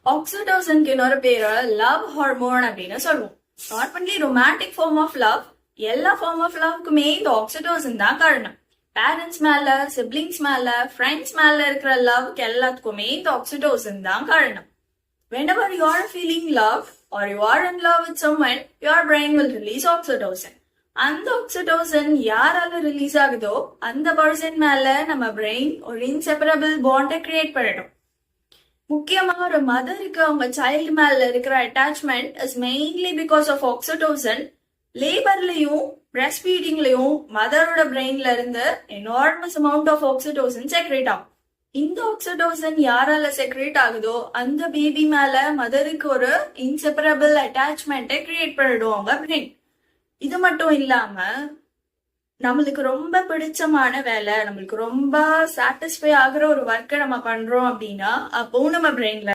ஆக்சிடோசின்க்கு இன்னொரு பேரு love hormone அப்படின்னு சொல்லுவோம். Not only romantic form of love, எல்லா ஃபார்ம் ஆஃப் லவ்க்குமே இந்த ஆக்சிடோசின் தான் காரணம். பேரண்ட்ஸ் மேல, சிப்ளிங்ஸ் மேல, ஃப்ரெண்ட்ஸ் மேல இருக்கிற லவ்க்கு எல்லாத்துக்குமே இந்த ஆக்சிடோசின் தான் காரணம். Whenever you are feeling love or you are in love with someone, your brain will release oxytocin. அந்த ஆக்சிடோசின் யாரால ரிலீஸ் ஆகுதோ அந்த பர்சன் மேல நம்ம பிரெயின் ஒரு இன்செப்பரபிள் பாண்டை கிரியேட் பண்ணிடும். முக்கியமா ஒரு மதருக்கு அவங்க சைல்டு மேல இருக்கிற attachment is mainly because of oxytocin. லேபர்லயும் பிரெஸ்ட் ஃபீடிங்லயும் மதரோட பிரெயின்ல இருந்து enormous amount of oxytocin secreted ஆகும். இந்த ஆக்சிடோசின் யாரால செக்ரேட் ஆகுதோ அந்த பேபி மேல மதருக்கு ஒரு இன்செப்பரபிள் அட்டாச்மெண்ட்டை கிரியேட் பண்ணிடும் அவங்க பிரெயின். இது மட்டும் இல்லாம நம்மளுக்கு ரொம்ப பிடிச்சமான வேலை, நம்மளுக்கு ரொம்ப சாட்டிஸ்ஃபை ஆகுற ஒரு ஒர்க்கை நம்ம பண்றோம் அப்படின்னா அப்போ நம்ம பிரெயின்ல